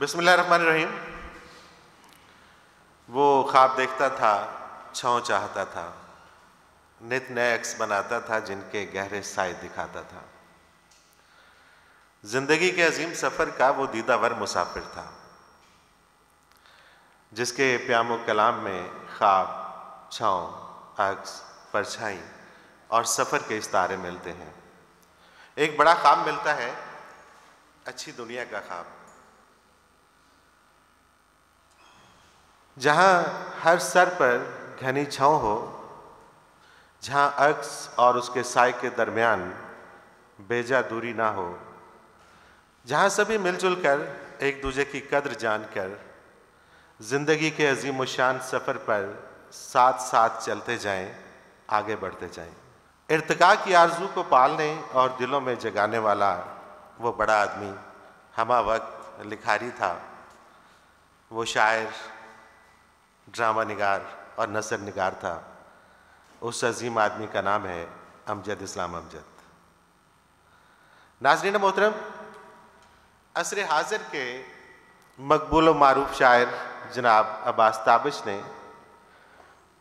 बिस्मिल्लाहिर्रहमानिर्रहीम। वो ख्वाब देखता था, छाँव चाहता था, नित नए अक्स बनाता था जिनके गहरे साए दिखाता था। जिंदगी के अजीम सफ़र का वो दीदावर मुसाफिर था, जिसके प्यामो कलाम में ख्वाब, छाँव, अक्स, परछाई और सफ़र के इस्तारे मिलते हैं। एक बड़ा ख्वाब मिलता है, अच्छी दुनिया का ख्वाब, जहाँ हर सर पर घनी छाँव हो, जहाँ अक्स और उसके साए के दरमियान बेजा दूरी ना हो, जहाँ सभी मिलजुल कर एक दूसरे की कद्र जानकर जिंदगी के अजीम शान सफ़र पर साथ साथ चलते जाएं, आगे बढ़ते जाएं। इर्तिका की आरजू को पालने और दिलों में जगाने वाला वो बड़ा आदमी हमा वक्त लिखारी था। वो शायर, ड्रामा निगार और नसर निगार था। उस अजीम आदमी का नाम है अमजद इस्लाम अमजद। नाज़रीन मोहतरम, असर हाजिर के मकबूल व मारूफ शायर जनाब अब्बास ताबिश ने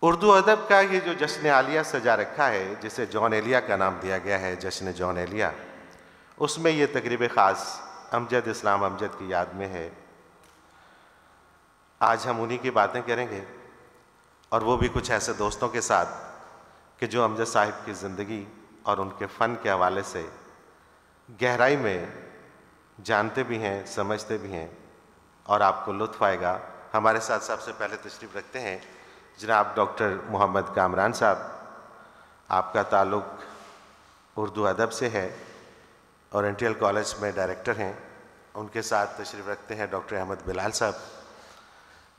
उर्दू अदब का ये जो जश्न आलिया सजा रखा है, जिसे जॉन एलिया का नाम दिया गया है, जश्न जॉन एलिया, उसमें ये तकरीब ख़ास अमजद इस्लाम अमजद की याद में है। आज हम उन्हीं की बातें करेंगे और वो भी कुछ ऐसे दोस्तों के साथ कि जो अमजद साहिब की ज़िंदगी और उनके फ़न के हवाले से गहराई में जानते भी हैं, समझते भी हैं और आपको लुत्फ़ आएगा। हमारे साथ सबसे पहले तशरीफ़ रखते हैं जनाब डॉक्टर मोहम्मद कामरान साहब। आपका ताल्लुक़ उर्दू अदब से है, ओरिएंटल कॉलेज में डायरेक्टर हैं। उनके साथ तशरीफ़ रखते हैं डॉक्टर अहमद बिलाल साहब।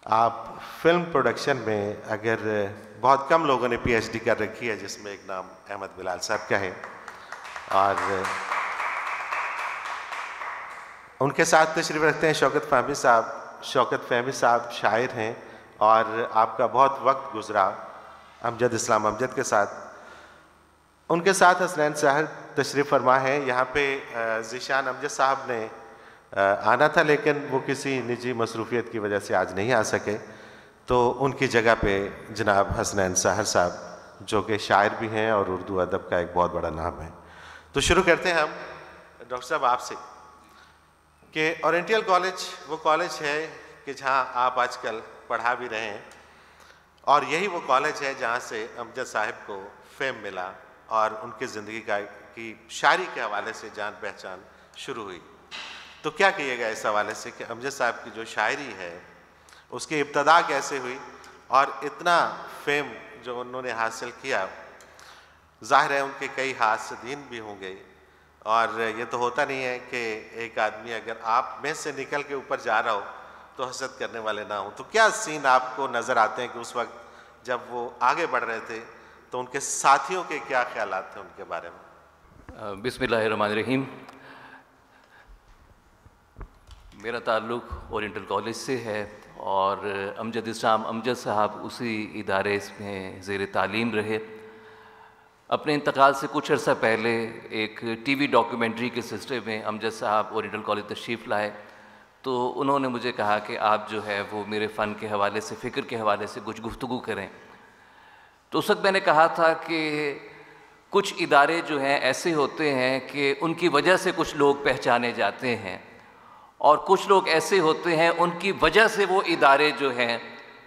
आप फिल्म प्रोडक्शन में, अगर बहुत कम लोगों ने पीएचडी कर रखी है जिसमें एक नाम अहमद बिलाल साहब का है, और उनके साथ तशरीफ़ रखते हैं शौकत फ़हमी साहब। शौकत फ़हमी साहब शायर हैं और आपका बहुत वक्त गुज़रा अमजद इस्लाम अमजद के साथ। उनके साथ हसनैन साहब तशरीफ़ फरमा है। यहाँ पे ज़ीशान अमजद साहब ने आना था, लेकिन वो किसी निजी मसरूफ़ियत की वजह से आज नहीं आ सके, तो उनकी जगह पे जनाब हसनैन साहर साहब, जो कि शायर भी हैं और उर्दू अदब का एक बहुत बड़ा नाम है। तो शुरू करते हैं हम डॉक्टर साहब आपसे कि ओरिएंटल कॉलेज वो कॉलेज है कि जहाँ आप आजकल पढ़ा भी रहे हैं, और यही वो कॉलेज है जहाँ से अमजद साहिब को फेम मिला और उनकी ज़िंदगी की शायरी के हवाले से जान पहचान शुरू हुई। तो क्या कहिएगा इस हवाले से कि अमजद साहब की जो शायरी है उसकी इब्तदा कैसे हुई और इतना फेम जो उन्होंने हासिल किया, ज़ाहिर है उनके कई हासिदीन भी होंगे, और ये तो होता नहीं है कि एक आदमी अगर आप में से निकल के ऊपर जा रहा हो तो हसद करने वाले ना हो। तो क्या सीन आपको नज़र आते हैं कि उस वक्त जब वो आगे बढ़ रहे थे तो उनके साथियों के क्या ख्यालात थे उनके बारे में? बिस्मिल्लाहिर्रहमानिर्रहीम। मेरा ताल्लुक़ ओरिएंटल कॉलेज से है और अमजद इस्लाम अमजद साहब उसी इदारे में ज़ेर तालीम रहे। अपने इंतकाल से कुछ अर्सा पहले एक टीवी डॉक्यूमेंट्री के सिलसिले में अमजद साहब ओरिएंटल कॉलेज तशरीफ़ लाए, तो उन्होंने मुझे कहा कि आप जो है वो मेरे फ़न के हवाले से, फ़िक्र के हवाले से कुछ गुफ्तगू करें। तो उस वक्त मैंने कहा था कि कुछ इदारे जो हैं ऐसे होते हैं कि उनकी वजह से कुछ लोग पहचाने जाते हैं, और कुछ लोग ऐसे होते हैं उनकी वजह से वो इदारे जो हैं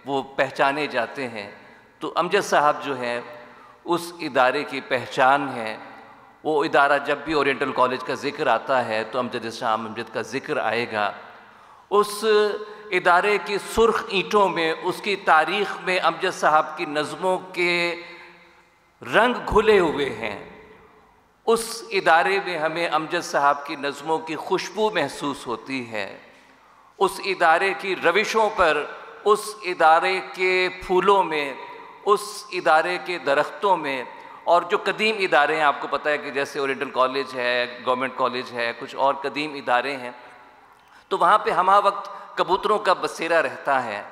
वो पहचाने जाते हैं। तो अमजद साहब जो हैं उस इदारे की पहचान है। वो इदारा जब भी ओरिएंटल कॉलेज का ज़िक्र आता है तो अमजद इस्लाम अमजद का ज़िक्र आएगा। उस इदारे की सुर्ख ईंटों में, उसकी तारीख़ में अमजद साहब की नज़मों के रंग घुले हुए हैं। उस इदारे में हमें अमजद साहब की नज़मों की खुशबू महसूस होती है। उस इदारे की रविशों पर, उस इदारे के फूलों में, उस इदारे के दरख्तों में, और जो कदीम इदारे हैं, आपको पता है कि जैसे ओरिएंटल कॉलेज है, गवर्नमेंट कॉलेज है, कुछ और कदीम इदारे हैं, तो वहाँ पे हमा वक्त कबूतरों का बसेरा रहता है।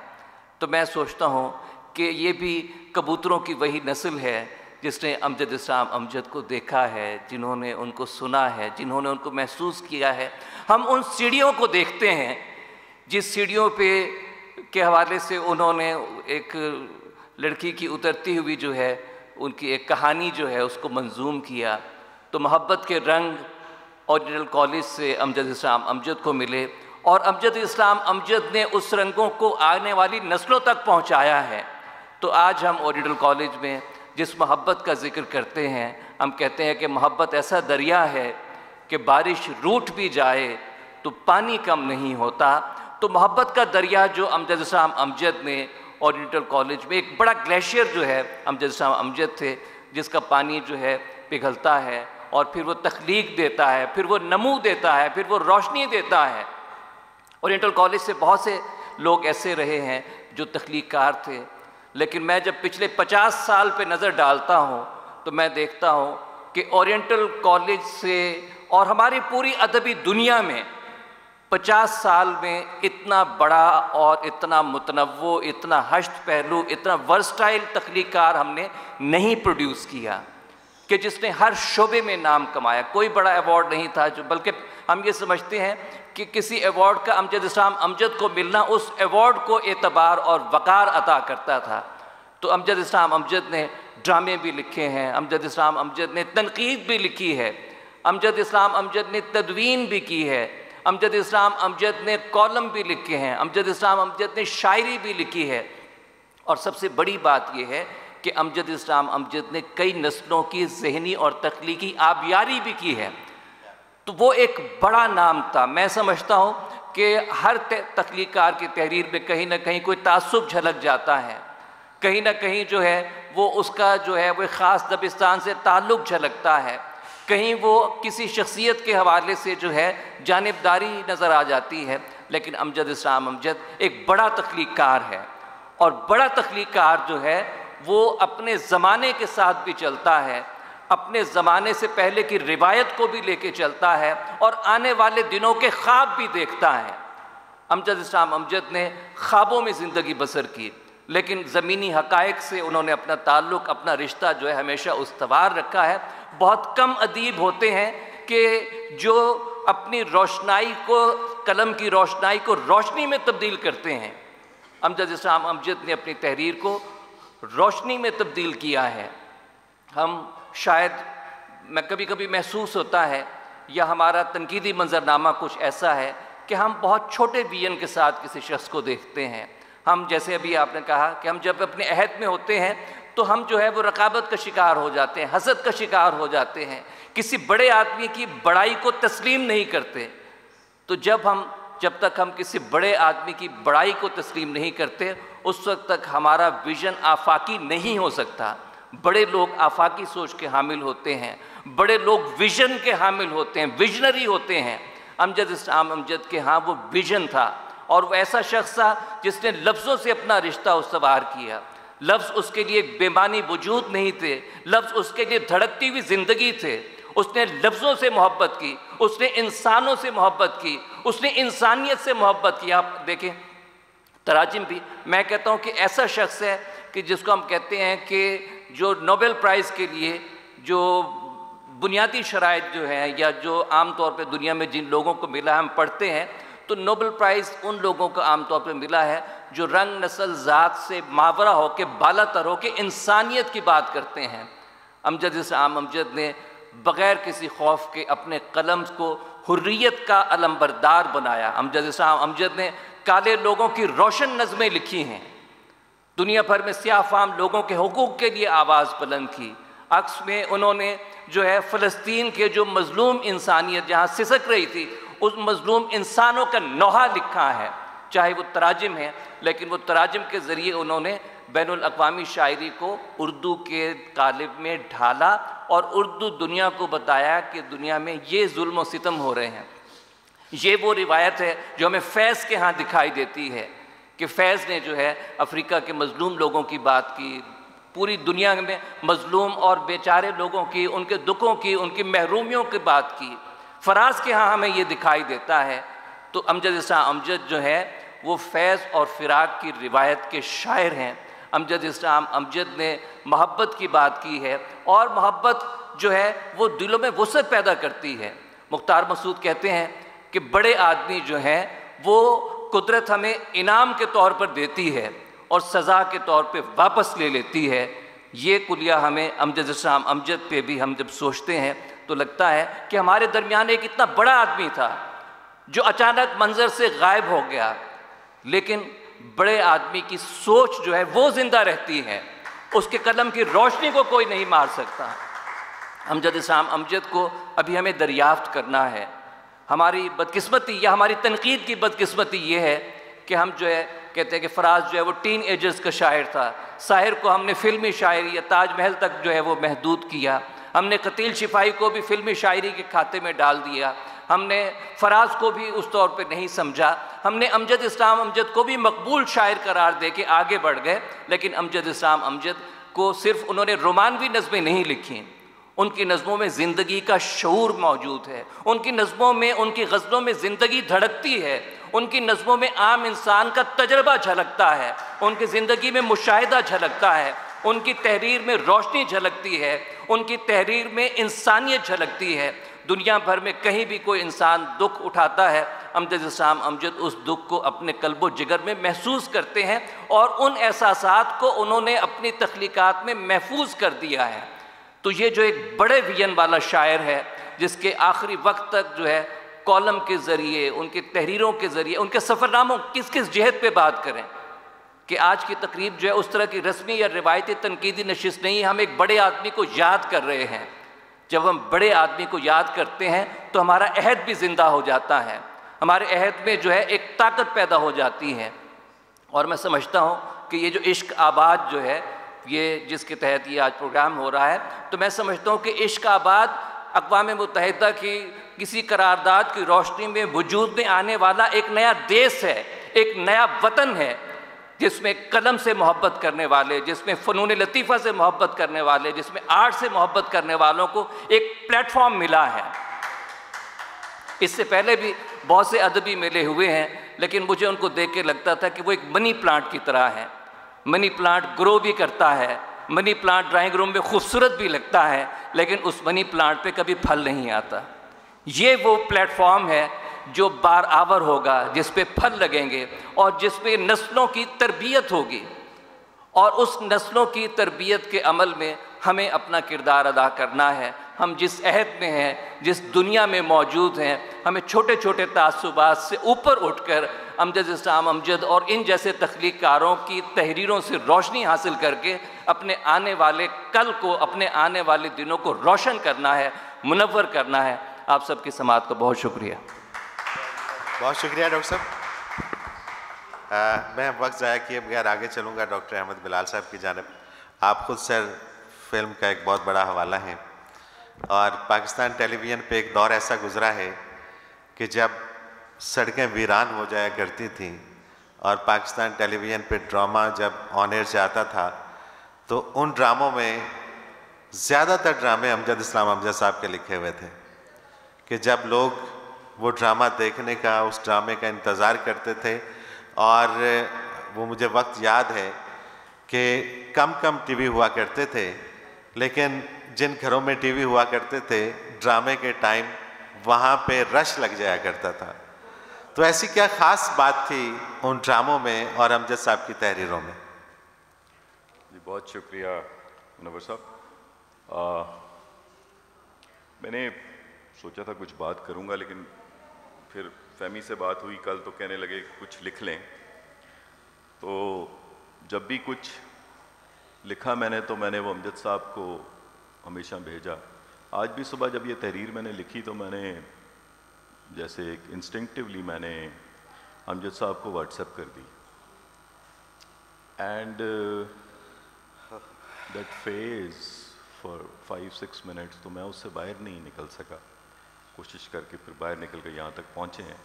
तो मैं सोचता हूँ कि ये भी कबूतरों की वही नस्ल है जिसने अमजद इस्लाम अमजद को देखा है, जिन्होंने उनको सुना है, जिन्होंने उनको महसूस किया है। हम उन सीढ़ियों को देखते हैं जिस सीढ़ियों पे के हवाले से उन्होंने एक लड़की की उतरती हुई जो है उनकी एक कहानी जो है उसको मंजूम किया, तो मोहब्बत के रंग ओरिएंटल कॉलेज से अमजद इस्लाम अमजद को मिले और अमजद इस्लाम अमजद ने उस रंगों को आने वाली नस्लों तक पहुंचाया है। तो आज हम ओरिएंटल कॉलेज में जिस मोहब्बत का जिक्र करते हैं, हम कहते हैं कि मोहब्बत ऐसा दरिया है कि बारिश रूठ भी जाए तो पानी कम नहीं होता। तो मोहब्बत का दरिया जो अमजद इस्लाम अमजद ने ओरिएंटल कॉलेज में, एक बड़ा ग्लेशियर जो है अमजद इस्लाम अमजद थे, जिसका पानी जो है पिघलता है और फिर वो तख्लीक देता है, फिर वो नमू देता है, फिर वो रोशनी देता है। ओरिएंटल कॉलेज से बहुत से लोग ऐसे रहे हैं जो तख्लीककार थे, लेकिन मैं जब पिछले 50 साल पे नज़र डालता हूँ तो मैं देखता हूँ कि ओरिएंटल कॉलेज से और हमारी पूरी अदबी दुनिया में 50 साल में इतना बड़ा और इतना मुतनव्वो, इतना हश्त पहलू, इतना वर्सटाइल तख्लीककार हमने नहीं प्रोड्यूस किया कि जिसने हर शोबे में नाम कमाया। कोई बड़ा अवार्ड नहीं था जो, बल्कि हम ये समझते हैं कि किसी अवार्ड का अमजद इस्लाम अमजद को मिलना उस अवार्ड को एतबार और वक़ार अता करता था। तो अमजद इस्लाम अमजद ने ड्रामे भी लिखे हैं, अमजद इस्लाम अमजद ने तनकीद भी लिखी है, अमजद इस्लाम अमजद ने तदवीन भी की है, अमजद इस्लाम अमजद ने कॉलम भी लिखे हैं, अमजद इस्लाम अमजद ने शायरी भी लिखी है। और सबसे बड़ी बात यह है कि अमजद इस्लाम अमजद ने कई नस्लों की ज़हनी और तख्लीकी आबियारी भी की है। तो वो एक बड़ा नाम था। मैं समझता हूँ कि हर तख्लीककार की तहरीर में कहीं ना कहीं कोई तासुब झलक जाता है, कहीं ना कहीं जो है वो उसका जो है वो ख़ास दबिस्तान से ताल्लुक़ झलकता है, कहीं वो किसी शख्सियत के हवाले से जो है जानिबदारी नज़र आ जाती है। लेकिन अमजद इस्लाम अमजद एक बड़ा तख्लीककार है और बड़ा तख्लीककार जो है वो अपने ज़माने के साथ भी चलता है, अपने ज़माने से पहले की रिवायत को भी लेके चलता है और आने वाले दिनों के ख्वाब भी देखता है। अमजद इस्लाम अमजद ने ख्वाबों में ज़िंदगी बसर की, लेकिन ज़मीनी हक़ाइक़ से उन्होंने अपना ताल्लुक़, अपना रिश्ता जो है हमेशा उस्तवार रखा है। बहुत कम अदीब होते हैं कि जो अपनी रोशनाई को, कलम की रोशनाई को रोशनी में तब्दील करते हैं। अमजद इस्लाम अमजद ने अपनी तहरीर को रोशनी में तब्दील किया है। हम शायद, मैं कभी कभी महसूस होता है या हमारा तनकीदी मंजरनामा कुछ ऐसा है कि हम बहुत छोटे विजन के साथ किसी शख्स को देखते हैं। हम, जैसे अभी आपने कहा कि हम जब अपने अहद में होते हैं तो हम जो है वो रकाबत का शिकार हो जाते हैं, हसद का शिकार हो जाते हैं, किसी बड़े आदमी की बड़ाई को तस्लीम नहीं करते। तो जब तक हम किसी बड़े आदमी की बड़ाई को तस्लीम नहीं करते, उस वक्त तक हमारा विज़न आफाकी नहीं हो सकता। बड़े लोग आफाकी सोच के हामिल होते हैं, बड़े लोग विज़न के हामिल होते हैं, विजनरी होते हैं। अमजद इस्लाम अमजद के यहाँ वो विज़न था और वो ऐसा शख्स था जिसने लफ्ज़ों से अपना रिश्ता उस्तवार किया। लफ्ज़ उसके लिए बेमानी वजूद नहीं थे, लफ्ज़ उसके लिए धड़कती हुई ज़िंदगी थे। उसने लफ्ज़ों से मोहब्बत की, उसने इंसानों से मोहब्बत की, उसने इंसानियत से मोहब्बत की। आप देखें तराजिम भी, मैं कहता हूँ कि ऐसा शख्स है कि जिसको हम कहते हैं कि जो नोबेल प्राइज़ के लिए जो बुनियादी शराइत जो है या जो आम तौर पे दुनिया में जिन लोगों को मिला है, हम पढ़ते हैं तो नोबेल प्राइज़ उन लोगों को आम तौर पे मिला है जो रंग, नस्ल, ज़ात से मावरा हो के, बालातर हो के इंसानियत की बात करते हैं। अमजद इस्लाम अमजद ने बग़ैर किसी खौफ के अपने कलम को हुर्रियत का अलंबरदार बनाया। अमजद इस्लाम अमजद ने काले लोगों की रोशन नज़में लिखी हैं, दुनिया भर में स्याह फाम लोगों के हुकूक़ के लिए आवाज़ बुलंद की। अक्स में उन्होंने जो है फ़लस्तीन के जो मज़लूम इंसानियत जहाँ सिसक रही थी, उस मज़लूम इंसानों का नोहा लिखा है, चाहे वो तराजिम है, लेकिन वो तराजिम के ज़रिए उन्होंने बैनुल अक़वामी शायरी को उर्दू के कालिब में ढाला और उर्दू दुनिया को बताया कि दुनिया में ये जुल्म व सितम हो रहे हैं। ये वो रिवायत है जो हमें फैज़ के यहाँ दिखाई देती है कि फैज़ ने जो है अफ्रीका के मज़लूम लोगों की बात की, पूरी दुनिया में मज़लूम और बेचारे लोगों की, उनके दुखों की, उनकी महरूमियों की बात की। फ़राज़ के यहाँ हमें ये दिखाई देता है। तो अमजद इस्लाम अमजद जो है वो फैज़ और फ़िराक की रिवायत के शायर हैं। अमजद इस्लाम अमजद ने मोहब्बत की बात की है और मोहब्बत जो है वो दिलों में वसअत पैदा करती है। मुख्तार मसूद कहते हैं कि बड़े आदमी जो हैं वो कुदरत हमें इनाम के तौर पर देती है और सज़ा के तौर पे वापस ले लेती है, ये कुलिया हमें अमजद इस्लाम अमजद पे भी हम जब सोचते हैं तो लगता है कि हमारे दरमियान एक इतना बड़ा आदमी था जो अचानक मंजर से गायब हो गया, लेकिन बड़े आदमी की सोच जो है वो ज़िंदा रहती है, उसके कलम की रोशनी को कोई नहीं मार सकता। अमजद इस्लाम अमजद को अभी हमें दरियाफ्त करना है। हमारी बदकिस्मती या हमारी तनकीद की बदकिस्मती ये है कि हम जो है कहते हैं कि फराज जो है वो टीन एजर्स का शायर था। साहिर को हमने फ़िल्मी शायरी या ताजमहल तक जो है वो महदूद किया। हमने कतील शिफाई को भी फ़िल्मी शायरी के खाते में डाल दिया। हमने फराज को भी उस तौर पे नहीं समझा। हमने अमजद इस्लाम अमजद को भी मकबूल शायर करार दे के आगे बढ़ गए, लेकिन अमजद इस्लाम अमजद को सिर्फ उन्होंने रोमानवी नज़में नहीं लिखी, उनकी नज़मों में ज़िंदगी का शऊर मौजूद है। उनकी नज़मों में, उनकी गज़लों में ज़िंदगी धड़कती है। उनकी नज़मों में आम इंसान का तजर्बा झलकता है, उनकी ज़िंदगी में मुशाहिदा झलकता है, उनकी तहरीर में रोशनी झलकती है, उनकी तहरीर में इंसानियत झलकती है। दुनिया भर में कहीं भी कोई इंसान दुख उठाता है, अमजद इस्लाम अमजद उस दुख को अपने कल्बो जिगर में महसूस करते हैं और उन एहसासात को उन्होंने अपनी तख्लीकात में महफूज कर दिया है। तो ये जो एक बड़े विजन वाला शायर है, जिसके आखिरी वक्त तक जो है कॉलम के ज़रिए, उनकी तहरीरों के ज़रिए, उनके सफ़रनामों, किस किस जहत पे बात करें कि आज की तकरीब जो है उस तरह की रस्मी या रिवायती तनकीदी नशिस्त नहीं, हम एक बड़े आदमी को याद कर रहे हैं। जब हम बड़े आदमी को याद करते हैं तो हमारा अहद भी ज़िंदा हो जाता है, हमारे अहद में जो है एक ताकत पैदा हो जाती है। और मैं समझता हूँ कि ये जो इश्क आबाद जो है, ये जिसके तहत ये आज प्रोग्राम हो रहा है, तो मैं समझता हूँ कि इश्क आबाद अक़वाम मुत्तहिदा की किसी करारदाद की रोशनी में वजूद में आने वाला एक नया देश है, एक नया वतन है, जिसमें कलम से मोहब्बत करने वाले, जिसमें फ़नून लतीफ़ा से मोहब्बत करने वाले, जिसमें आर्ट से मोहब्बत करने वालों को एक प्लेटफॉर्म मिला है। इससे पहले भी बहुत से अदबी मेले हुए हैं, लेकिन मुझे उनको देख के लगता था कि वो एक मनी प्लांट की तरह है। मनी प्लांट ग्रो भी करता है, मनी प्लांट ड्राइंग रूम में खूबसूरत भी लगता है, लेकिन उस मनी प्लांट पे कभी फल नहीं आता। ये वो प्लेटफॉर्म है जो बारआवर होगा, जिस पे फल लगेंगे और जिस पे नस्लों की तरबियत होगी, और उस नस्लों की तरबियत के अमल में हमें अपना किरदार अदा करना है। हम जिस अहद में हैं, जिस दुनिया में मौजूद हैं, हमें छोटे छोटे तासुबात से ऊपर उठकर अमजद इस्लाम अमजद और इन जैसे तख्लीकारों की तहरीरों से रोशनी हासिल करके अपने आने वाले कल को, अपने आने वाले दिनों को रोशन करना है, मुनव्वर करना है। आप सबकी समाअत का बहुत शुक्रिया। बहुत शुक्रिया डॉक्टर साहब। मैं वक्त ज़ाया किए बगैर आगे चलूँगा डॉक्टर अहमद बिलाल साहब की जानिब। आप खुद सर फिल्म का एक बहुत बड़ा हवाला हैं, और पाकिस्तान टेलीविज़न पे एक दौर ऐसा गुज़रा है कि जब सड़कें वीरान हो जाया करती थीं और पाकिस्तान टेलीविज़न पे ड्रामा जब ऑन एयर जाता था, तो उन ड्रामों में ज़्यादातर ड्रामे अमजद इस्लाम अमजद साहब के लिखे हुए थे कि जब लोग वो ड्रामा देखने का, उस ड्रामे का इंतज़ार करते थे। और वो मुझे वक्त याद है कि कम कम टीवी हुआ करते थे, लेकिन जिन घरों में टीवी हुआ करते थे, ड्रामे के टाइम वहाँ पे रश लग जाया करता था। तो ऐसी क्या ख़ास बात थी उन ड्रामों में और अमजद साहब की तहरीरों में? जी बहुत शुक्रिया मुनव्वर साहब। मैंने सोचा था कुछ बात करूँगा, लेकिन फिर फहमी से बात हुई कल, तो कहने लगे कुछ लिख लें। तो जब भी कुछ लिखा मैंने, तो मैंने वो अमजद साहब को हमेशा भेजा। आज भी सुबह जब ये तहरीर मैंने लिखी, तो मैंने जैसे एक इंस्टिंक्टिवली मैंने अमजद साहब को व्हाट्सएप कर दी। And that phase for 5-6 minutes तो मैं उससे बाहर नहीं निकल सका। कोशिश करके फिर बाहर निकल कर यहाँ तक पहुँचे हैं।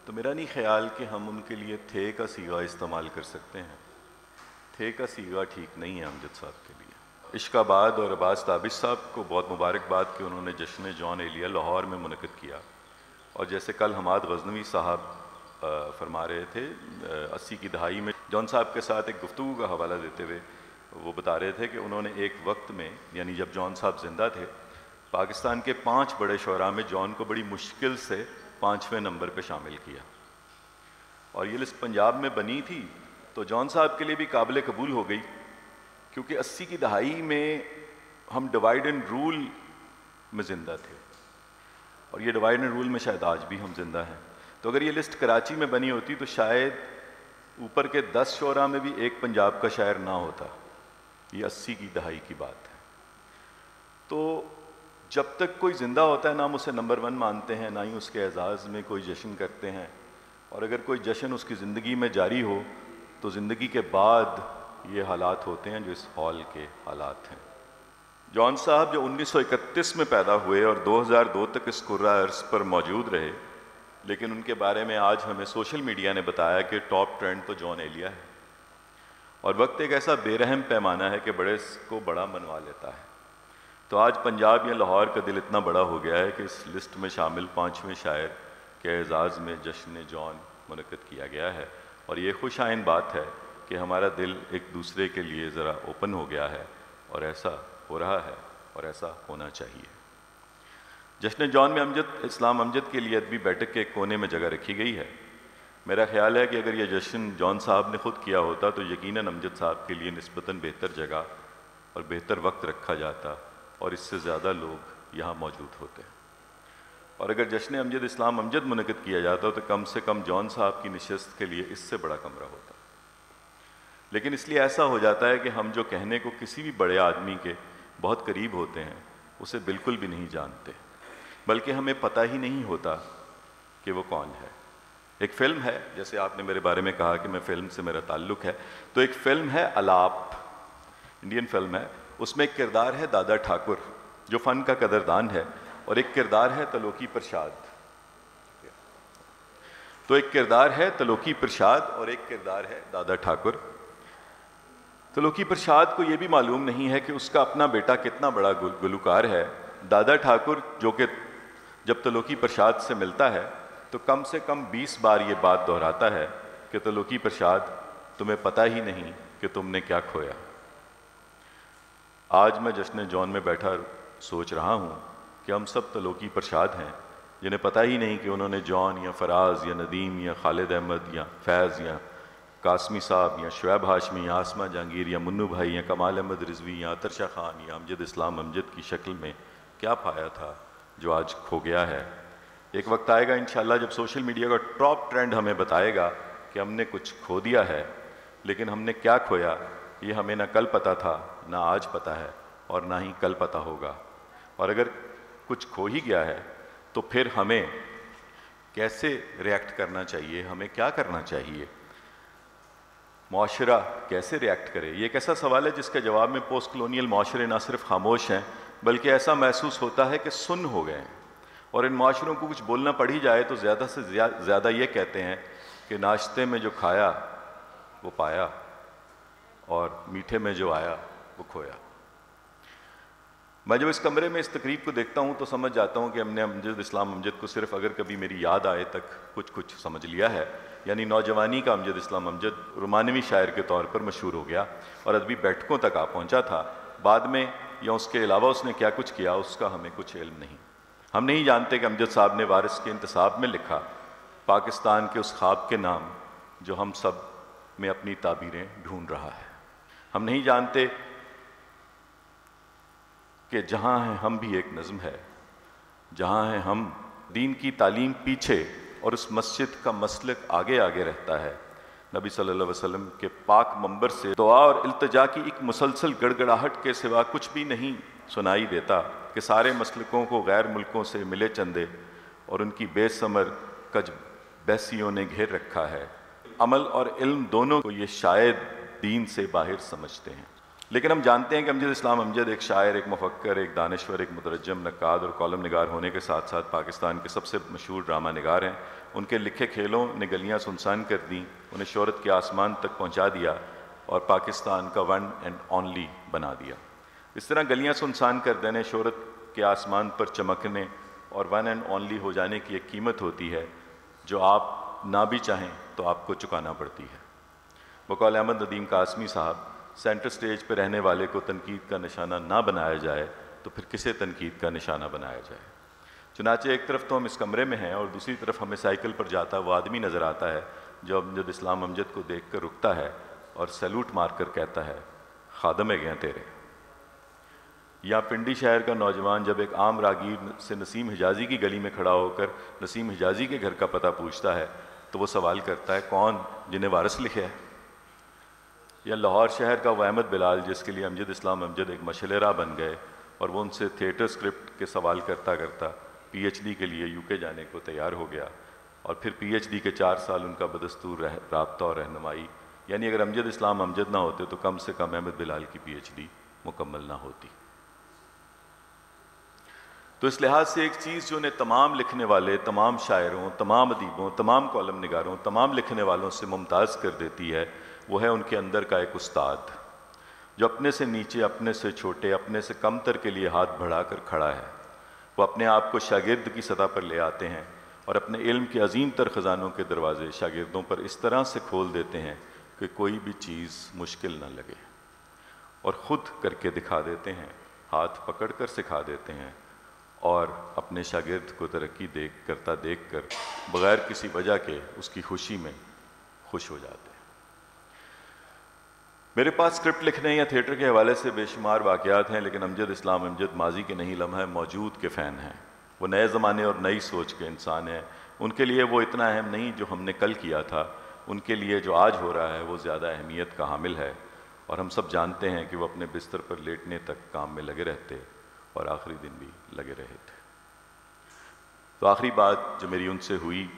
तो मेरा नहीं ख्याल कि हम उनके लिए थे का सीगा इस्तेमाल कर सकते हैं। थे का सीगा ठीक नहीं है अमजद साहब के लिए। इश्काबाद और अब्बास ताबिश साहब को बहुत मुबारकबाद कि उन्होंने जश्न जॉन एलिया लाहौर में मुनक़िद किया। और जैसे कल हमाद गज़नवी साहब फरमा रहे थे, 80 की दहाई में जॉन साहब के साथ एक गुफ्तगू का हवाला देते हुए वो बता रहे थे कि उन्होंने एक वक्त में, यानी जब जॉन साहब ज़िंदा थे, पाकिस्तान के 5 बड़े शुरा में जॉन को बड़ी मुश्किल से 5वें नंबर पे शामिल किया। और ये लिस्ट पंजाब में बनी थी तो जॉन साहब के लिए भी काबिल कबूल हो गई, क्योंकि 80 की दहाई में हम डिवाइड एंड रूल में ज़िंदा थे, और ये डिवाइड एंड रूल में शायद आज भी हम जिंदा हैं। तो अगर ये लिस्ट कराची में बनी होती तो शायद ऊपर के 10 शोरा में भी एक पंजाब का शायर ना होता। ये 80 की दहाई की बात है। तो जब तक कोई ज़िंदा होता है ना हम उसे नंबर 1 मानते हैं, ना ही उसके एजाज़ में कोई जश्न करते हैं, और अगर कोई जश्न उसकी ज़िंदगी में जारी हो तो ज़िंदगी के बाद ये हालात होते हैं जो इस हॉल के हालात हैं। जॉन साहब जो 1931 में पैदा हुए और 2002 तक इस कुर्रा अर्ज़ पर मौजूद रहे, लेकिन उनके बारे में आज हमें सोशल मीडिया ने बताया कि टॉप ट्रेंड तो जॉन एलिया है, और वक्त एक ऐसा बेरहम पैमाना है कि बड़े को बड़ा मनवा लेता है। तो आज पंजाब या लाहौर का दिल इतना बड़ा हो गया है कि इस लिस्ट में शामिल 5वें शायर के एजाज़ में जश्न जॉन मुनक़्क़द किया गया है, और ये खुश आइन बात है कि हमारा दिल एक दूसरे के लिए ज़रा ओपन हो गया है, और ऐसा हो रहा है और ऐसा होना चाहिए। जश्न जॉन में अमजद इस्लाम अमजद के लिए अदबी बैठक के एक कोने में जगह रखी गई है। मेरा ख्याल है कि अगर यह जश्न जॉन साहब ने ख़ुद किया होता तो यकीनन अमजद साहब के लिए निस्बतन बेहतर जगह और बेहतर वक्त रखा जाता, और इससे ज़्यादा लोग यहाँ मौजूद होते। और अगर जश्न अमजद इस्लाम अमजद मुनक़्क़द किया जाता तो कम से कम जॉन साहब की नशस्त के लिए इससे बड़ा कमरा होता। लेकिन इसलिए ऐसा हो जाता है कि हम जो कहने को किसी भी बड़े आदमी के बहुत करीब होते हैं उसे बिल्कुल भी नहीं जानते, बल्कि हमें पता ही नहीं होता कि वो कौन है। एक फ़िल्म है, जैसे आपने मेरे बारे में कहा कि मैं फ़िल्म से मेरा ताल्लुक़ है, तो एक फ़िल्म है अलाप, इंडियन फ़िल्म है। उसमें एक किरदार है दादा ठाकुर जो फ़न का कदरदान है, और एक किरदार है तलोकी प्रसाद। तो एक किरदार है तलोकी प्रसाद और एक किरदार है दादा ठाकुर। तलोकी प्रसाद को ये भी मालूम नहीं है कि उसका अपना बेटा कितना बड़ा गुलकार है। दादा ठाकुर जो कि जब तलोकी प्रसाद से मिलता है तो कम से कम 20 बार ये बात दोहराता है कि तलोकी प्रसाद तुम्हें पता ही नहीं कि तुमने क्या खोया। आज मैं जश्न जॉन में बैठा सोच रहा हूँ कि हम सब तलोकी प्रसाद हैं जिन्हें पता ही नहीं कि उन्होंने जॉन या फराज या नदीम या खालिद अहमद या फैज़ या कासमी साहब या शुएब हाशमी या आसमा जहांगीर या मुन्नू भाई या कमाल अहमद रिजवी या अतरशा खान या अमजद इस्लाम अमजद की शक्ल में क्या पाया था जो आज खो गया है। एक वक्त आएगा इंशाल्लाह जब सोशल मीडिया का टॉप ट्रेंड हमें बताएगा कि हमने कुछ खो दिया है, लेकिन हमने क्या खोया ये हमें ना कल पता था, ना आज पता है, और ना ही कल पता होगा। और अगर कुछ खो ही गया है तो फिर हमें कैसे रिएक्ट करना चाहिए, हमें क्या करना चाहिए, माशरा कैसे रिएक्ट करे। ये एक ऐसा सवाल है जिसके जवाब में पोस्ट कलोनियल माशरे ना सिर्फ खामोश हैं बल्कि ऐसा महसूस होता है कि सुन हो गए हैं। और इन माशरों को कुछ बोलना पड़ ही जाए तो ज़्यादा से ज़्यादा ये कहते हैं कि नाश्ते में जो खाया वो पाया और मीठे में जो आया वो खोया। मैं जब इस कमरे में इस तकरीब को देखता हूँ तो समझ जाता हूँ कि हमने अमजद इस्लाम अमजद को सिर्फ अगर कभी मेरी याद आए तक कुछ समझ लिया है। यानी नौजवानी का अमजद इस्लाम अमजद रोमानवी शायर के तौर पर मशहूर हो गया और अदबी बैठकों तक आ पहुँचा था। बाद में या उसके अलावा उसने क्या कुछ किया उसका हमें कुछ इल्म नहीं। हम नहीं जानते कि अमजद साहब ने वारिस के इंतसाब में लिखा पाकिस्तान के उस ख्वाब के नाम जो हम सब में अपनी ताबीरें ढूंढ रहा है। हम नहीं जानते कि जहाँ हैं हम भी एक नज़्म है, जहाँ हैं हम दीन की तालीम पीछे और उस मस्जिद का मसलक आगे आगे रहता है। नबी सल्लल्लाहु अलैहि वसल्लम के पाक मंबर से दुआ और इल्तिजा की एक मुसलसल गड़गड़ाहट के सिवा कुछ भी नहीं सुनाई देता कि सारे मसलकों को गैर मुल्कों से मिले चंदे और उनकी बेसमर कज बहसियों ने घेर रखा है। अमल और इल्म दोनों को ये शायद दीन से बाहर समझते हैं। लेकिन हम जानते हैं कि अमजद इस्लाम अमजद एक शायर, एक मुफक्कर, एक दानिश्वर, एक मुतरज्जम, नक्काद और कॉलम निगार होने के साथ साथ पाकिस्तान के सबसे मशहूर ड्रामा निगार हैं। उनके लिखे खेलों ने गलियां सुनसान कर दी, उन्हें शोहरत के आसमान तक पहुंचा दिया और पाकिस्तान का वन एंड ओनली बना दिया। इस तरह गलियां सुनसान कर देने, शोहरत के आसमान पर चमकने और वन एंड ओनली हो जाने की एक कीमत होती है जो आप ना भी चाहें तो आपको चुकाना पड़ती है। बकौल अहमद नदीम कासमी साहब, सेंटर स्टेज पर रहने वाले को तनकीद का निशाना ना बनाया जाए तो फिर किसे तनकीद का निशाना बनाया जाए। चुनाचे एक तरफ तो हम इस कमरे में हैं और दूसरी तरफ हमें साइकिल पर जाता वो आदमी नज़र आता है जो अमजद इस्लाम अमजद को देख कर रुकता है और सैल्यूट मार कर कहता है, खादम गए तेरे। या पिंडी शहर का नौजवान जब एक आम रागीर से नसीम हिजाजी की गली में खड़ा होकर नसीम हिजाजी के घर का पता पूछता है तो वो सवाल करता है, कौन जिन्हें वारिस लिखे है। या लाहौर शहर का वो अहमद बिलाल जिसके लिए अमजद इस्लाम अमजद एक मशलेरा बन गए और वो उनसे थिएटर स्क्रिप्ट के सवाल करता करता पीएचडी के लिए यूके जाने को तैयार हो गया और फिर पीएचडी के 4 साल उनका बदस्तूर राब्ता और रहनुमाई, यानी अगर अमजद इस्लाम अमजद ना होते तो कम से कम अहमद बिलाल की पीएचडी मुकम्मल ना होती। तो इस लिहाज से एक चीज़ जो ने तमाम लिखने वाले, तमाम शायरों, तमाम अदीबों, तमाम कॉलम निगारों, तमाम लिखने वालों से मुमताज़ कर देती है, वो है उनके अंदर का एक उस्ताद जो अपने से नीचे, अपने से छोटे, अपने से कमतर के लिए हाथ बढ़ाकर खड़ा है। वो अपने आप को शागिर्द की सतह पर ले आते हैं और अपने इल्म के अजीम तर ख़जानों के दरवाजे शागिर्दों पर इस तरह से खोल देते हैं कि कोई भी चीज़ मुश्किल न लगे और ख़ुद करके दिखा देते हैं, हाथ पकड़ कर सिखा देते हैं और अपने शागिर्द को तरक्की करता देख कर बग़ैर किसी वजह के उसकी खुशी में खुश हो जाते हैं। मेरे पास स्क्रिप्ट लिखने या थिएटर के हवाले से बेशुमार वाक़यात हैं, लेकिन अमजद इस्लाम अमजद माजी के नहीं लम्हा मौजूद के फ़ैन हैं। वो नए ज़माने और नई सोच के इंसान हैं। उनके लिए वो इतना अहम नहीं जो हमने कल किया था, उनके लिए जो आज हो रहा है वो ज़्यादा अहमियत का हामिल है। और हम सब जानते हैं कि वो अपने बिस्तर पर लेटने तक काम में लगे रहते और आखिरी दिन भी लगे रहे थे। तो आखिरी बात जो मेरी उनसे हुई